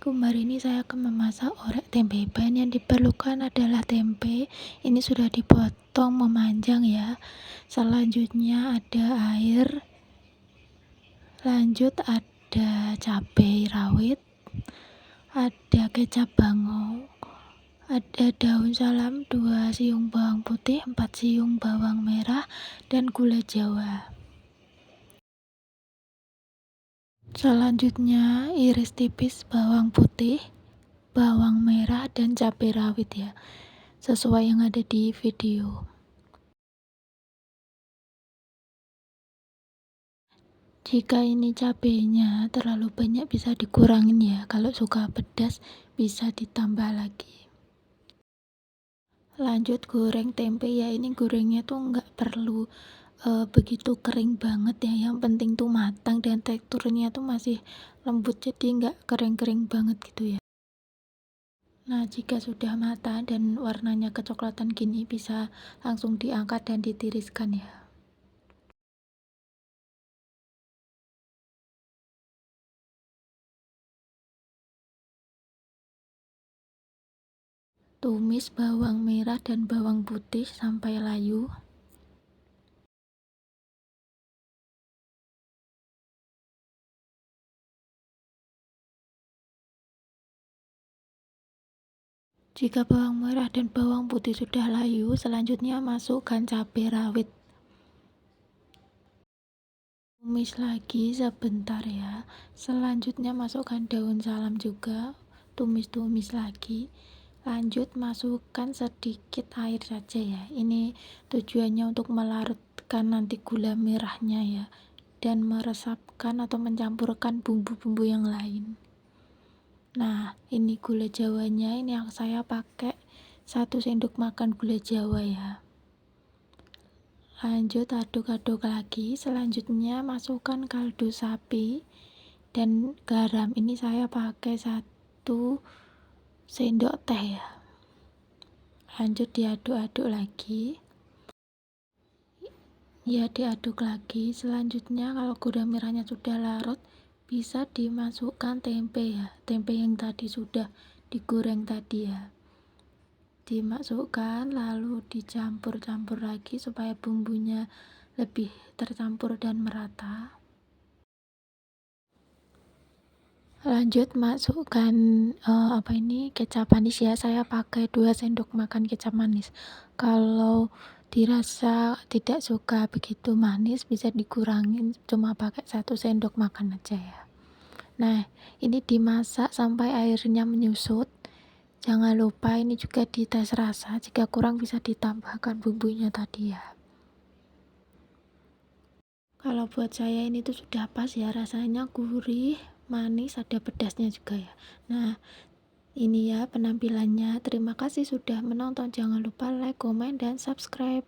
Assalamualaikum, hari ini saya akan memasak orek tempe. Bahan yang diperlukan adalah tempe, ini sudah dipotong memanjang ya. Selanjutnya ada air, lanjut ada cabai rawit, ada kecap bangau, ada daun salam, 2 siung bawang putih, 4 siung bawang merah, dan gula jawa. Selanjutnya iris tipis bawang putih, bawang merah, dan cabai rawit ya, sesuai yang ada di video. Jika ini cabenya terlalu banyak bisa dikurangin ya, kalau suka pedas bisa ditambah lagi. Lanjut goreng tempe ya, ini gorengnya tuh nggak perlu begitu kering banget ya, yang penting tuh matang dan teksturnya tuh masih lembut, jadi nggak kering-kering banget gitu ya. Nah, jika sudah matang dan warnanya kecoklatan gini bisa langsung diangkat dan ditiriskan ya. Tumis bawang merah dan bawang putih sampai layu. Jika bawang merah dan bawang putih sudah layu, selanjutnya masukkan cabai rawit. Tumis lagi sebentar ya. Selanjutnya masukkan daun salam juga. Tumis-tumis lagi. Lanjut masukkan sedikit air saja ya. Ini tujuannya untuk melarutkan nanti gula merahnya ya, dan meresapkan atau mencampurkan bumbu-bumbu yang lain. Nah, ini gula jawanya, ini yang saya pakai 1 sendok makan gula jawa ya. Lanjut aduk-aduk lagi. Selanjutnya masukkan kaldu sapi dan garam, ini saya pakai 1 sendok teh ya. Lanjut diaduk-aduk lagi ya, diaduk lagi. Selanjutnya kalau gula merahnya sudah larut, bisa dimasukkan tempe ya, tempe yang tadi sudah digoreng tadi ya, dimasukkan lalu dicampur-campur lagi supaya bumbunya lebih tercampur dan merata. Lanjut masukkan kecap manis ya, saya pakai 2 sendok makan kecap manis. Kalau dirasa tidak suka begitu manis bisa dikurangin, cuma pakai 1 sendok makan aja ya. Nah, ini dimasak sampai airnya menyusut. Jangan lupa ini juga dites rasa, jika kurang bisa ditambahkan bumbunya tadi ya. Kalau buat saya ini tuh sudah pas ya, rasanya gurih, manis, ada pedasnya juga ya. Nah, ini ya penampilannya. Terima kasih sudah menonton. Jangan lupa like, komen, dan subscribe.